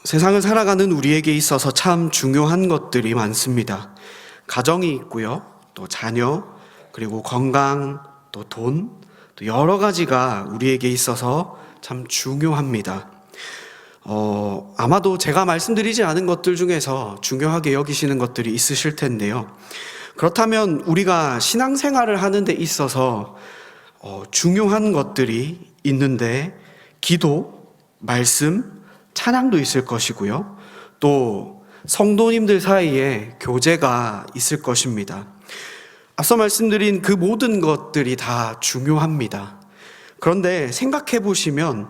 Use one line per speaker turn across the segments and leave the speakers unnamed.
세상을 살아가는 우리에게 있어서 참 중요한 것들이 많습니다. 가정이 있고요, 또 자녀, 그리고 건강, 또 돈, 또 여러 가지가 우리에게 있어서 참 중요합니다. 아마도 제가 말씀드리지 않은 것들 중에서 중요하게 여기시는 것들이 있으실 텐데요. 그렇다면 우리가 신앙생활을 하는 데 있어서 중요한 것들이 있는데 기도, 말씀, 찬양도 있을 것이고요. 또 성도님들 사이에 교제가 있을 것입니다. 앞서 말씀드린 그 모든 것들이 다 중요합니다. 그런데 생각해 보시면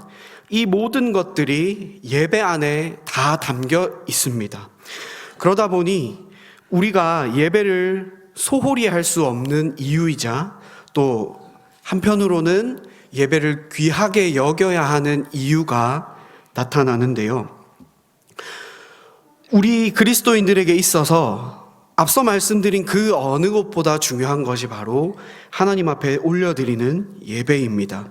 이 모든 것들이 예배 안에 다 담겨 있습니다. 그러다 보니 우리가 예배를 소홀히 할 수 없는 이유이자 또 한편으로는 예배를 귀하게 여겨야 하는 이유가 나타나는데요. 우리 그리스도인들에게 있어서 앞서 말씀드린 그 어느 것보다 중요한 것이 바로 하나님 앞에 올려드리는 예배입니다.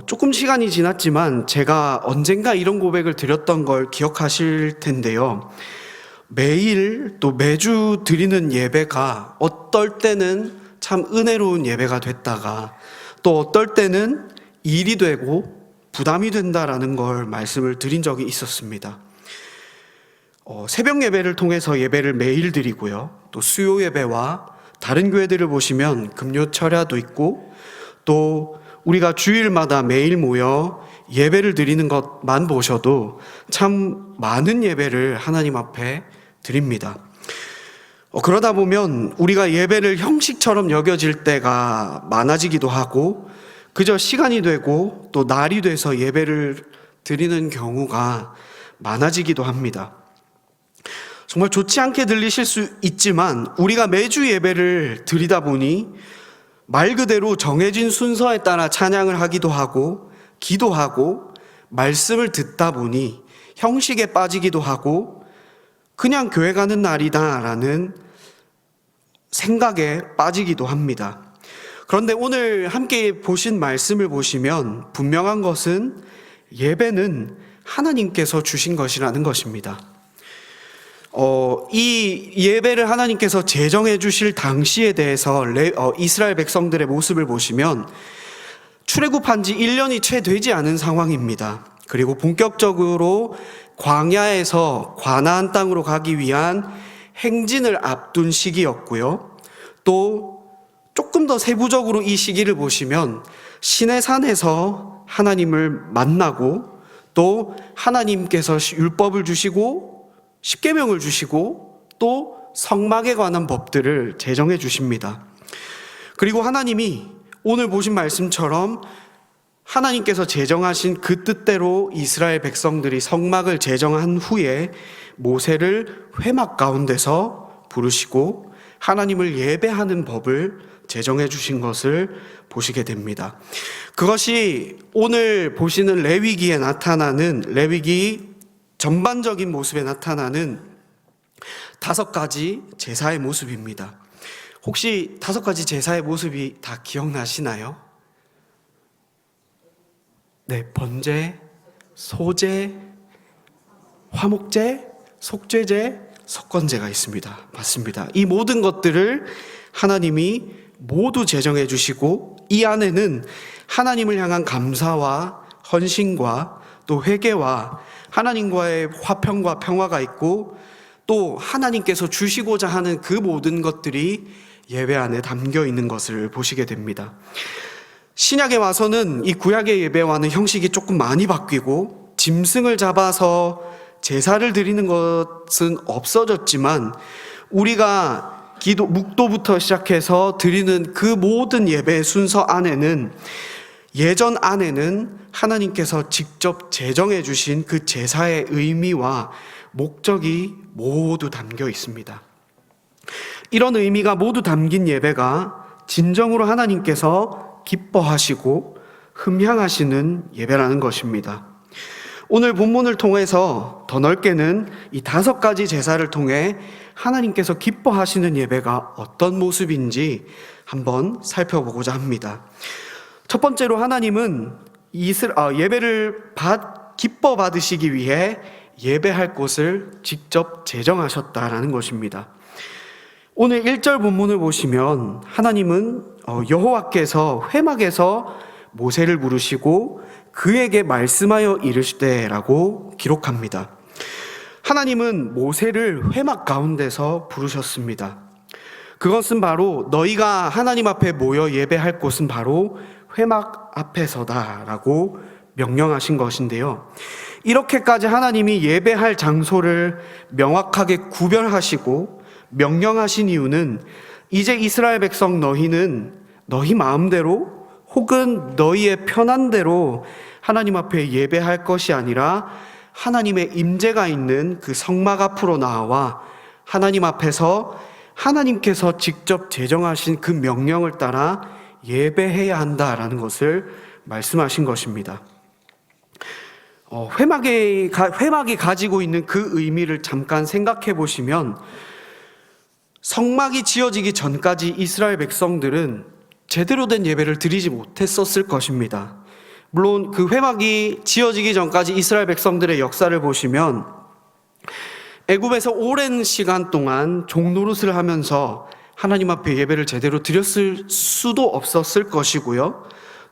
조금 시간이 지났지만 제가 언젠가 이런 고백을 드렸던 걸 기억하실 텐데요. 매일 또 매주 드리는 예배가 어떨 때는 참 은혜로운 예배가 됐다가 또 어떨 때는 일이 되고 부담이 된다라는 걸 말씀을 드린 적이 있었습니다. 새벽 예배를 통해서 예배를 매일 드리고요. 또 수요 예배와 다른 교회들을 보시면 금요 철야도 있고 또 우리가 주일마다 매일 모여 예배를 드리는 것만 보셔도 참 많은 예배를 하나님 앞에 드립니다. 그러다 보면 우리가 예배를 형식처럼 여겨질 때가 많아지기도 하고 그저 시간이 되고 또 날이 돼서 예배를 드리는 경우가 많아지기도 합니다. 정말 좋지 않게 들리실 수 있지만 우리가 매주 예배를 드리다 보니 말 그대로 정해진 순서에 따라 찬양을 하기도 하고 기도하고 말씀을 듣다 보니 형식에 빠지기도 하고 그냥 교회 가는 날이다라는 생각에 빠지기도 합니다. 그런데 오늘 함께 보신 말씀을 보시면 분명한 것은 예배는 하나님께서 주신 것이라는 것입니다. 이 예배를 하나님께서 제정해 주실 당시에 대해서 이스라엘 백성들의 모습을 보시면 출애굽한 지 1년이 채 되지 않은 상황입니다. 그리고 본격적으로 광야에서 가나안 땅으로 가기 위한 행진을 앞둔 시기였고요. 또 조금 더 세부적으로 이 시기를 보시면 시내산에서 하나님을 만나고 또 하나님께서 율법을 주시고 십계명을 주시고 또 성막에 관한 법들을 제정해 주십니다. 그리고 하나님이 오늘 보신 말씀처럼 하나님께서 제정하신 그 뜻대로 이스라엘 백성들이 성막을 제정한 후에 모세를 회막 가운데서 부르시고 하나님을 예배하는 법을 제정해 주신 것을 보시게 됩니다. 그것이 오늘 보시는 레위기에 나타나는 레위기 전반적인 모습에 나타나는 5가지 제사의 모습입니다. 혹시 5가지 제사의 모습이 다 기억나시나요? 네, 번제, 소제, 화목제, 속죄제, 속건제가 있습니다. 맞습니다. 이 모든 것들을 하나님이 모두 제정해 주시고 이 안에는 하나님을 향한 감사와 헌신과 또 회개와 하나님과의 화평과 평화가 있고 또 하나님께서 주시고자 하는 그 모든 것들이 예배 안에 담겨 있는 것을 보시게 됩니다. 신약에 와서는 이 구약의 예배와는 형식이 조금 많이 바뀌고 짐승을 잡아서 제사를 드리는 것은 없어졌지만 우리가 묵도부터 시작해서 드리는 그 모든 예배의 순서 안에는 예전 안에는 하나님께서 직접 제정해 주신 그 제사의 의미와 목적이 모두 담겨 있습니다. 이런 의미가 모두 담긴 예배가 진정으로 하나님께서 기뻐하시고 흠향하시는 예배라는 것입니다. 오늘 본문을 통해서 더 넓게는 이 5가지 제사를 통해 하나님께서 기뻐하시는 예배가 어떤 모습인지 한번 살펴보고자 합니다. 첫 번째로 하나님은 예배를 기뻐 받으시기 위해 예배할 곳을 직접 제정하셨다라는 것입니다. 오늘 1절 본문을 보시면 하나님은 여호와께서 회막에서 모세를 부르시고 그에게 말씀하여 이르시되라고 기록합니다. 하나님은 모세를 회막 가운데서 부르셨습니다. 그것은 바로 너희가 하나님 앞에 모여 예배할 곳은 바로 회막 앞에서다라고 명령하신 것인데요. 이렇게까지 하나님이 예배할 장소를 명확하게 구별하시고 명령하신 이유는 이제 이스라엘 백성 너희는 너희 마음대로 혹은 너희의 편한 대로 하나님 앞에 예배할 것이 아니라 하나님의 임재가 있는 그 성막 앞으로 나와 하나님 앞에서 하나님께서 직접 제정하신 그 명령을 따라 예배해야 한다라는 것을 말씀하신 것입니다. 회막이 가지고 있는 그 의미를 잠깐 생각해 보시면 성막이 지어지기 전까지 이스라엘 백성들은 제대로 된 예배를 드리지 못했었을 것입니다. 물론 그 회막이 지어지기 전까지 이스라엘 백성들의 역사를 보시면 애굽에서 오랜 시간 동안 종노릇을 하면서 하나님 앞에 예배를 제대로 드렸을 수도 없었을 것이고요.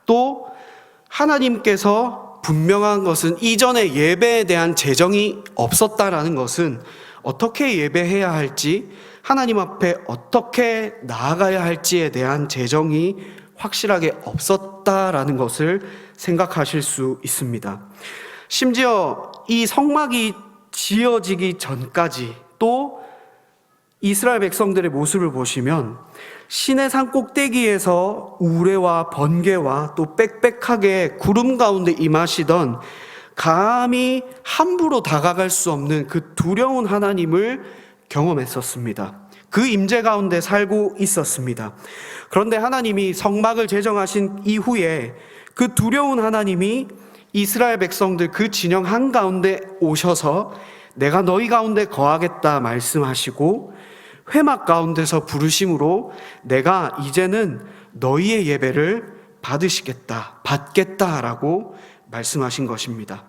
또 하나님께서 분명한 것은 이전에 예배에 대한 제정이 없었다라는 것은 어떻게 예배해야 할지, 하나님 앞에 어떻게 나아가야 할지에 대한 제정이 확실하게 없었다라는 것을 생각하실 수 있습니다. 심지어 이 성막이 지어지기 전까지 또 이스라엘 백성들의 모습을 보시면 시내산 꼭대기에서 우레와 번개와 또 빽빽하게 구름 가운데 임하시던 감히 함부로 다가갈 수 없는 그 두려운 하나님을 경험했었습니다. 그 임재 가운데 살고 있었습니다. 그런데 하나님이 성막을 제정하신 이후에 그 두려운 하나님이 이스라엘 백성들 그 진영 한가운데 오셔서 내가 너희 가운데 거하겠다 말씀하시고 회막 가운데서 부르심으로 내가 이제는 너희의 예배를 받겠다라고 말씀하신 것입니다.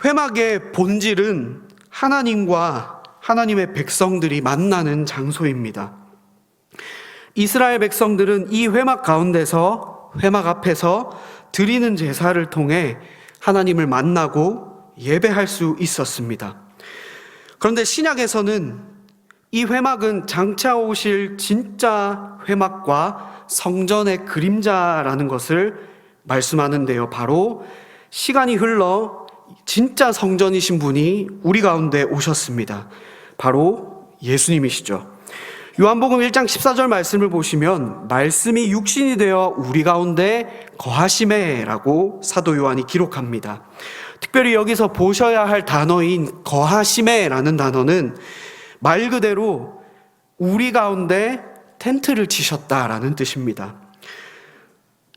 회막의 본질은 하나님과 하나님의 백성들이 만나는 장소입니다. 이스라엘 백성들은 이 회막 가운데서 회막 앞에서 드리는 제사를 통해 하나님을 만나고 예배할 수 있었습니다. 그런데 신약에서는 이 회막은 장차 오실 진짜 회막과 성전의 그림자라는 것을 말씀하는데요. 바로 시간이 흘러 진짜 성전이신 분이 우리 가운데 오셨습니다. 바로 예수님이시죠. 요한복음 1장 14절 말씀을 보시면 말씀이 육신이 되어 우리 가운데 거하시매라고 사도 요한이 기록합니다. 특별히 여기서 보셔야 할 단어인 거하시매라는 단어는 말 그대로 우리 가운데 텐트를 치셨다라는 뜻입니다.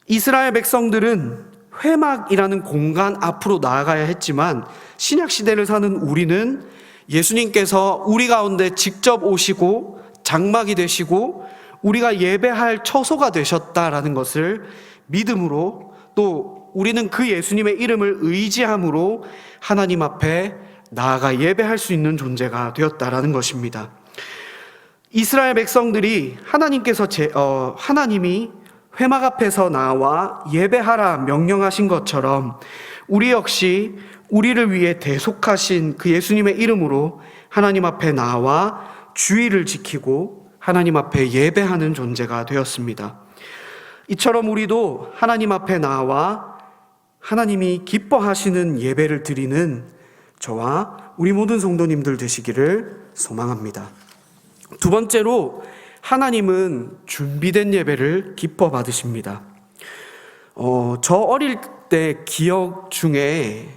이스라엘 백성들은 회막이라는 공간 앞으로 나아가야 했지만 신약 시대를 사는 우리는 예수님께서 우리 가운데 직접 오시고 장막이 되시고 우리가 예배할 처소가 되셨다라는 것을 믿음으로 또 우리는 그 예수님의 이름을 의지함으로 하나님 앞에 나아가 예배할 수 있는 존재가 되었다라는 것입니다. 이스라엘 백성들이 하나님이 회막 앞에서 나와 예배하라 명령하신 것처럼 우리 역시 우리를 위해 대속하신 그 예수님의 이름으로 하나님 앞에 나와 주의를 지키고 하나님 앞에 예배하는 존재가 되었습니다. 이처럼 우리도 하나님 앞에 나와 하나님이 기뻐하시는 예배를 드리는 저와 우리 모든 성도님들 되시기를 소망합니다. 두 번째로 하나님은 준비된 예배를 기뻐 받으십니다. 저 어릴 때 기억 중에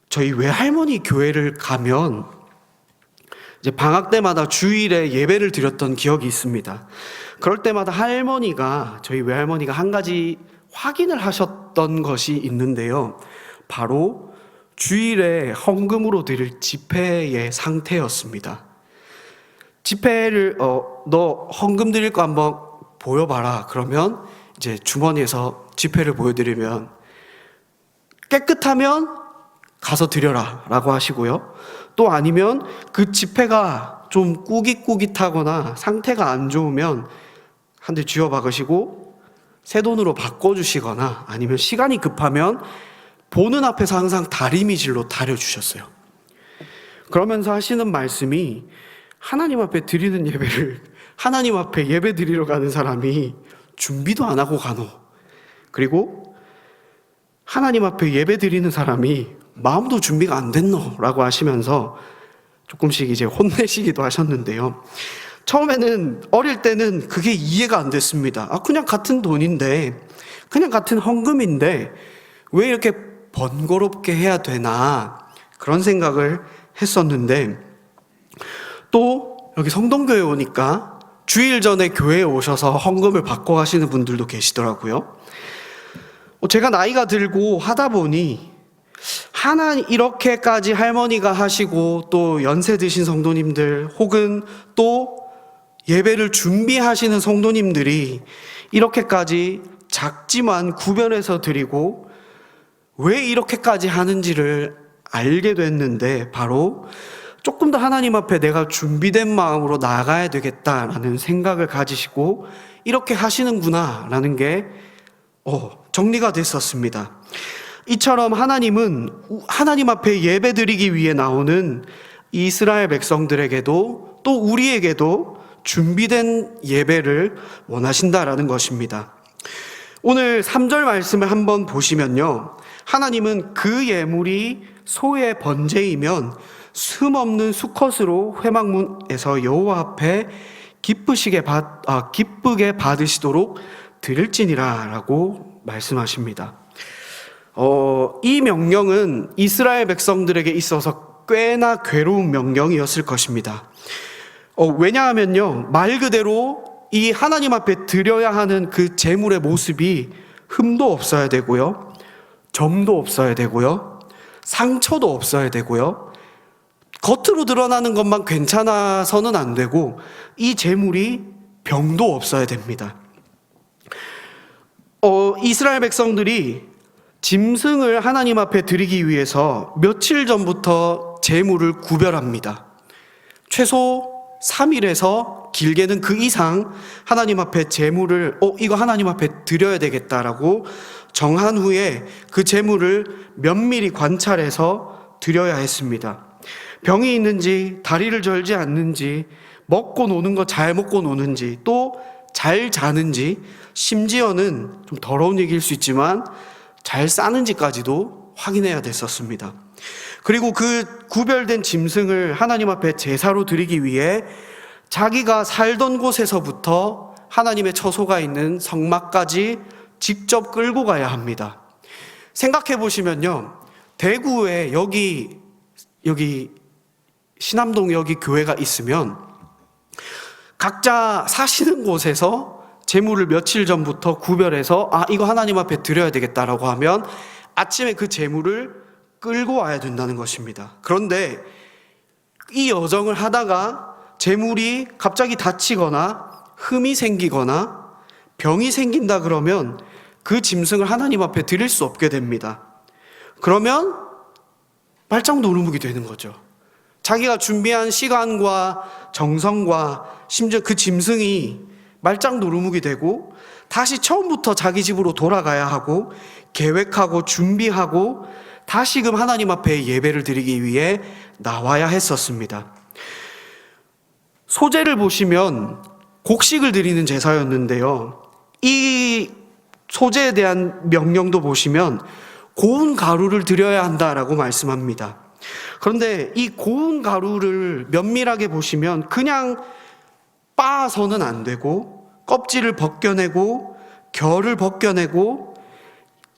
저희 외할머니 교회를 가면 이제 방학 때마다 주일에 예배를 드렸던 기억이 있습니다. 그럴 때마다 저희 외할머니가 한 가지 확인을 하셨던 것이 있는데요. 바로 주일에 헌금으로 드릴 지폐의 상태였습니다. 지폐를 너 헌금 드릴 거 한번 보여봐라. 그러면 이제 주머니에서 지폐를 보여드리면 깨끗하면 가서 드려라 라고 하시고요. 또 아니면 그 지폐가 좀 꾸깃꾸깃하거나 상태가 안 좋으면 한 대 쥐어 박으시고 새 돈으로 바꿔주시거나 아니면 시간이 급하면 보는 앞에서 항상 다리미질로 다려주셨어요. 그러면서 하시는 말씀이 하나님 앞에 드리는 예배를 하나님 앞에 예배 드리러 가는 사람이 준비도 안 하고 가노. 그리고 하나님 앞에 예배 드리는 사람이 마음도 준비가 안 됐노 라고 하시면서 조금씩 이제 혼내시기도 하셨는데요. 처음에는 어릴 때는 그게 이해가 안 됐습니다. 그냥 같은 돈인데, 그냥 같은 헌금인데 왜 이렇게 번거롭게 해야 되나 그런 생각을 했었는데, 또 여기 성동교회 오니까 주일 전에 교회에 오셔서 헌금을 받고 가시는 분들도 계시더라고요. 제가 나이가 들고 하다 보니 이렇게까지 할머니가 하시고 또 연세 드신 성도님들 혹은 또 예배를 준비하시는 성도님들이 이렇게까지 작지만 구별해서 드리고 왜 이렇게까지 하는지를 알게 됐는데, 바로 조금 더 하나님 앞에 내가 준비된 마음으로 나아가야 되겠다라는 생각을 가지시고 이렇게 하시는구나 라는 게 정리가 됐었습니다. 이처럼 하나님은 하나님 앞에 예배 드리기 위해 나오는 이스라엘 백성들에게도 또 우리에게도 준비된 예배를 원하신다라는 것입니다. 오늘 3절 말씀을 한번 보시면요, 하나님은 그 예물이 소의 번제이면 숨없는 수컷으로 회막문에서 여호와 앞에 기쁘게 받으시도록 드릴지니라 라고 말씀하십니다. 이 명령은 이스라엘 백성들에게 있어서 꽤나 괴로운 명령이었을 것입니다. 왜냐하면요, 말 그대로 이 하나님 앞에 드려야 하는 그 제물의 모습이 흠도 없어야 되고요, 점도 없어야 되고요, 상처도 없어야 되고요, 겉으로 드러나는 것만 괜찮아서는 안 되고 이 제물이 병도 없어야 됩니다. 이스라엘 백성들이 짐승을 하나님 앞에 드리기 위해서 며칠 전부터 제물을 구별합니다. 최소 3일에서 길게는 그 이상 하나님 앞에 제물을 이거 하나님 앞에 드려야 되겠다라고 정한 후에 그 제물을 면밀히 관찰해서 드려야 했습니다. 병이 있는지, 다리를 절지 않는지, 먹고 노는 거 잘 먹고 노는지, 또 잘 자는지, 심지어는 좀 더러운 얘기일 수 있지만 잘 싸는지까지도 확인해야 됐었습니다. 그리고 그 구별된 짐승을 하나님 앞에 제사로 드리기 위해 자기가 살던 곳에서부터 하나님의 처소가 있는 성막까지 직접 끌고 가야 합니다. 생각해 보시면요, 대구에 여기 신암동 여기 교회가 있으면 각자 사시는 곳에서 제물을 며칠 전부터 구별해서 이거 하나님 앞에 드려야 되겠다라고 하면 아침에 그 제물을 끌고 와야 된다는 것입니다. 그런데 이 여정을 하다가 제물이 갑자기 다치거나 흠이 생기거나 병이 생긴다 그러면 그 짐승을 하나님 앞에 드릴 수 없게 됩니다. 그러면 말짱 노루묵이 되는 거죠. 자기가 준비한 시간과 정성과 심지어 그 짐승이 말짱 노루묵이 되고 다시 처음부터 자기 집으로 돌아가야 하고 계획하고 준비하고 다시금 하나님 앞에 예배를 드리기 위해 나와야 했었습니다. 소제를 보시면 곡식을 드리는 제사였는데요, 이 소제에 대한 명령도 보시면 고운 가루를 드려야 한다라고 말씀합니다. 그런데 이 고운 가루를 면밀하게 보시면 그냥 빻아서는 안 되고 껍질을 벗겨내고 결을 벗겨내고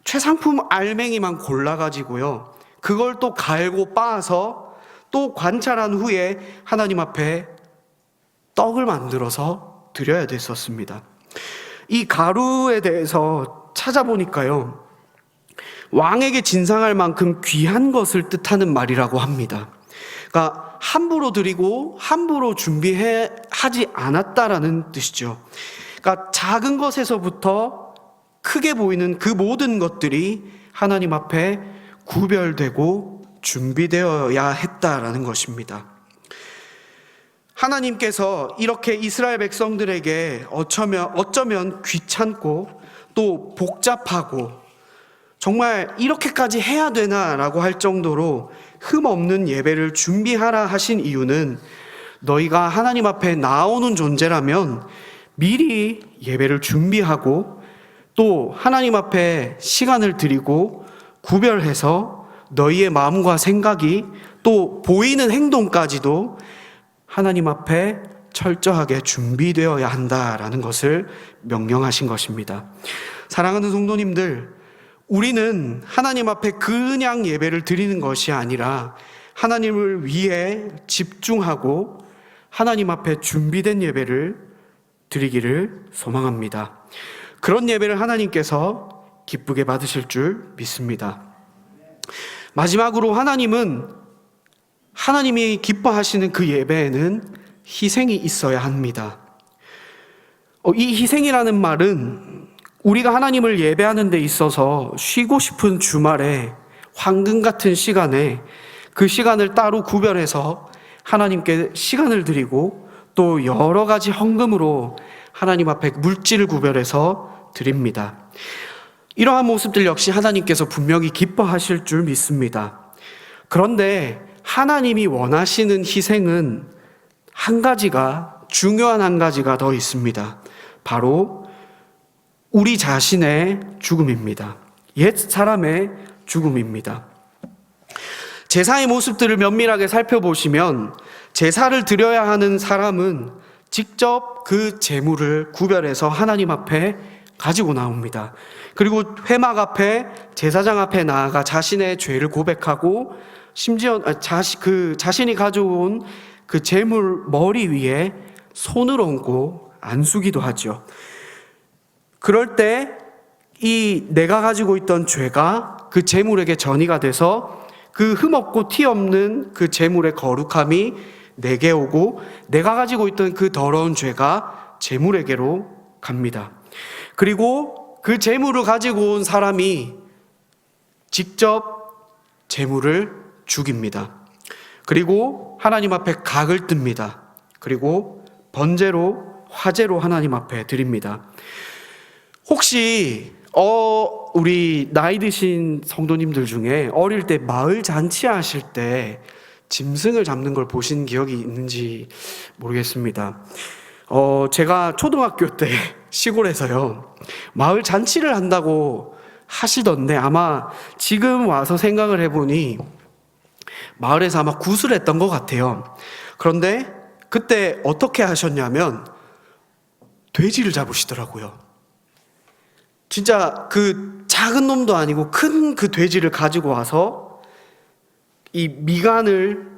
최상품 알맹이만 골라가지고요, 그걸 또 갈고 빻아서 또 관찰한 후에 하나님 앞에 떡을 만들어서 드려야 됐었습니다. 이 가루에 대해서 찾아보니까요, 왕에게 진상할 만큼 귀한 것을 뜻하는 말이라고 합니다. 그러니까 함부로 드리고 함부로 하지 않았다라는 뜻이죠. 그러니까 작은 것에서부터 크게 보이는 그 모든 것들이 하나님 앞에 구별되고 준비되어야 했다라는 것입니다. 하나님께서 이렇게 이스라엘 백성들에게 어쩌면 귀찮고 또 복잡하고 정말 이렇게까지 해야 되나라고 할 정도로 흠없는 예배를 준비하라 하신 이유는 너희가 하나님 앞에 나오는 존재라면 미리 예배를 준비하고 또 하나님 앞에 시간을 드리고 구별해서 너희의 마음과 생각이 또 보이는 행동까지도 하나님 앞에 철저하게 준비되어야 한다라는 것을 명령하신 것입니다. 사랑하는 성도님들, 우리는 하나님 앞에 그냥 예배를 드리는 것이 아니라 하나님을 위해 집중하고 하나님 앞에 준비된 예배를 드리기를 소망합니다. 그런 예배를 하나님께서 기쁘게 받으실 줄 믿습니다. 마지막으로 하나님이 기뻐하시는 그 예배에는 희생이 있어야 합니다. 이 희생이라는 말은 우리가 하나님을 예배하는 데 있어서 쉬고 싶은 주말에 황금 같은 시간에 그 시간을 따로 구별해서 하나님께 시간을 드리고 또 여러 가지 헌금으로 하나님 앞에 물질을 구별해서 드립니다. 이러한 모습들 역시 하나님께서 분명히 기뻐하실 줄 믿습니다. 그런데 하나님이 원하시는 희생은 중요한 한 가지가 더 있습니다. 바로 우리 자신의 죽음입니다. 옛 사람의 죽음입니다. 제사의 모습들을 면밀하게 살펴보시면 제사를 드려야 하는 사람은 직접 그 제물을 구별해서 하나님 앞에 가지고 나옵니다. 그리고 회막 앞에 제사장 앞에 나아가 자신의 죄를 고백하고 심지어 자신이 가져온 그 제물 머리 위에 손을 얹고 안수기도 하죠. 그럴 때 이 내가 가지고 있던 죄가 그 제물에게 전이가 돼서 그 흠없고 티 없는 그 제물의 거룩함이 내게 오고 내가 가지고 있던 그 더러운 죄가 제물에게로 갑니다. 그리고 그 제물을 가지고 온 사람이 직접 제물을 죽입니다. 그리고 하나님 앞에 각을 뜹니다. 그리고 번제로 화제로 하나님 앞에 드립니다. 혹시 우리 나이 드신 성도님들 중에 어릴 때 마을 잔치 하실 때 짐승을 잡는 걸 보신 기억이 있는지 모르겠습니다. 제가 초등학교 때 시골에서요, 마을 잔치를 한다고 하시던데 아마 지금 와서 생각을 해보니 마을에서 아마 구슬했던 것 같아요. 그런데 그때 어떻게 하셨냐면 돼지를 잡으시더라고요. 진짜 그 작은 놈도 아니고 큰 그 돼지를 가지고 와서 이 미간을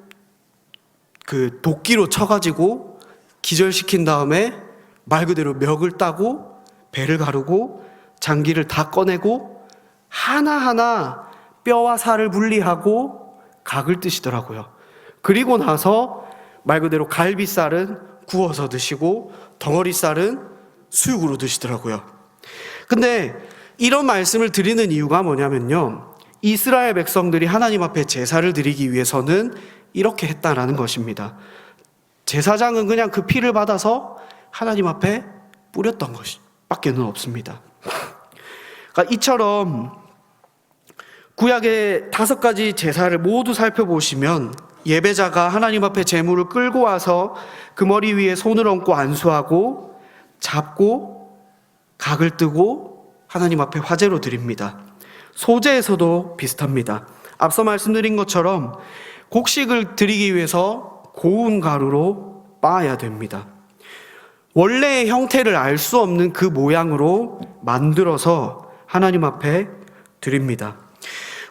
그 도끼로 쳐가지고 기절시킨 다음에 말 그대로 멱을 따고 배를 가르고 장기를 다 꺼내고 하나하나 뼈와 살을 분리하고 각을 뜨시더라고요. 그리고 나서 말 그대로 갈비살은 구워서 드시고 덩어리살은 수육으로 드시더라고요. 근데 이런 말씀을 드리는 이유가 뭐냐면요, 이스라엘 백성들이 하나님 앞에 제사를 드리기 위해서는 이렇게 했다라는 것입니다. 제사장은 그냥 그 피를 받아서 하나님 앞에 뿌렸던 것밖에는 없습니다. 그러니까 이처럼 구약의 5가지 제사를 모두 살펴보시면 예배자가 하나님 앞에 제물을 끌고 와서 그 머리 위에 손을 얹고 안수하고 잡고 각을 뜨고 하나님 앞에 화제로 드립니다. 소제에서도 비슷합니다. 앞서 말씀드린 것처럼 곡식을 드리기 위해서 고운 가루로 빻아야 됩니다. 원래의 형태를 알 수 없는 그 모양으로 만들어서 하나님 앞에 드립니다.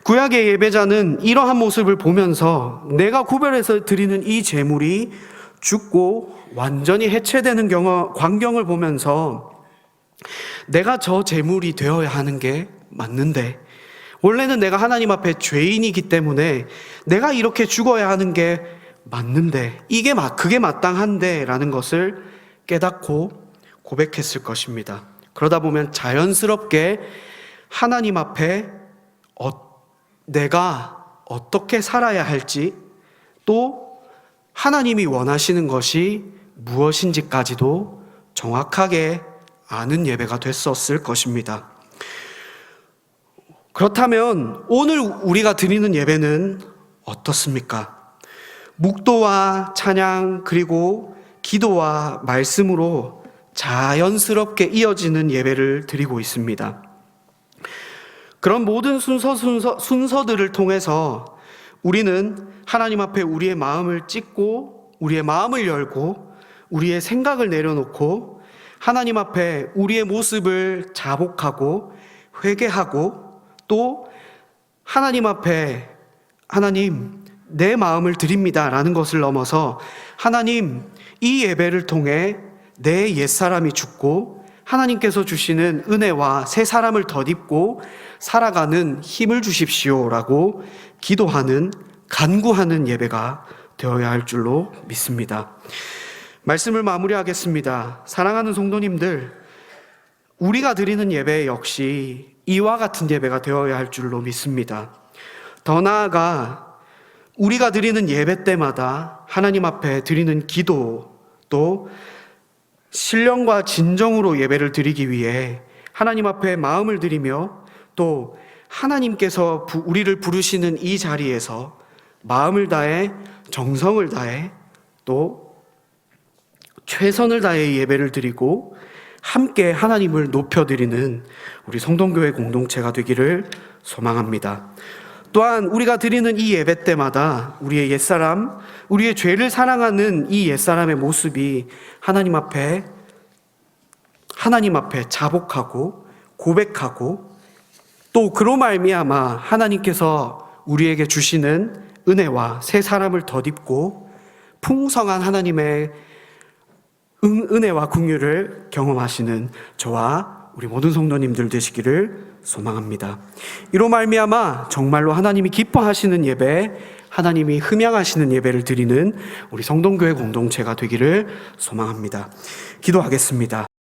구약의 예배자는 이러한 모습을 보면서 내가 구별해서 드리는 이 제물이 죽고 완전히 해체되는 광경을 보면서 내가 저 제물이 되어야 하는 게 맞는데, 원래는 내가 하나님 앞에 죄인이기 때문에 내가 이렇게 죽어야 하는 게 맞는데, 그게 마땅한데 라는 것을 깨닫고 고백했을 것입니다. 그러다 보면 자연스럽게 하나님 앞에 내가 어떻게 살아야 할지, 또 하나님이 원하시는 것이 무엇인지까지도 정확하게 아는 예배가 됐었을 것입니다. 그렇다면 오늘 우리가 드리는 예배는 어떻습니까? 묵도와 찬양 그리고 기도와 말씀으로 자연스럽게 이어지는 예배를 드리고 있습니다. 그런 모든 순서들을 통해서 우리는 하나님 앞에 우리의 마음을 찢고 우리의 마음을 열고 우리의 생각을 내려놓고 하나님 앞에 우리의 모습을 자복하고 회개하고 또 하나님 앞에 하나님 내 마음을 드립니다 라는 것을 넘어서 하나님 이 예배를 통해 내 옛사람이 죽고 하나님께서 주시는 은혜와 새 사람을 덧입고 살아가는 힘을 주십시오라고 기도하는 간구하는 예배가 되어야 할 줄로 믿습니다. 말씀을 마무리하겠습니다. 사랑하는 성도님들, 우리가 드리는 예배 역시 이와 같은 예배가 되어야 할 줄로 믿습니다. 더 나아가 우리가 드리는 예배 때마다 하나님 앞에 드리는 기도, 또 신령과 진정으로 예배를 드리기 위해 하나님 앞에 마음을 드리며 또 하나님께서 우리를 부르시는 이 자리에서 마음을 다해 정성을 다해 또 최선을 다해 예배를 드리고 함께 하나님을 높여드리는 우리 성동교회 공동체가 되기를 소망합니다. 또한 우리가 드리는 이 예배 때마다 우리의 옛사람, 우리의 죄를 사랑하는 이 옛사람의 모습이 하나님 앞에 자복하고 고백하고 또 그로 말미암아 하나님께서 우리에게 주시는 은혜와 새 사람을 덧입고 풍성한 하나님의 은혜와 긍휼을 경험하시는 저와 우리 모든 성도님들 되시기를 소망합니다. 이로 말미암아 정말로 하나님이 기뻐하시는 예배, 하나님이 흠양하시는 예배를 드리는 우리 성동교회 공동체가 되기를 소망합니다. 기도하겠습니다.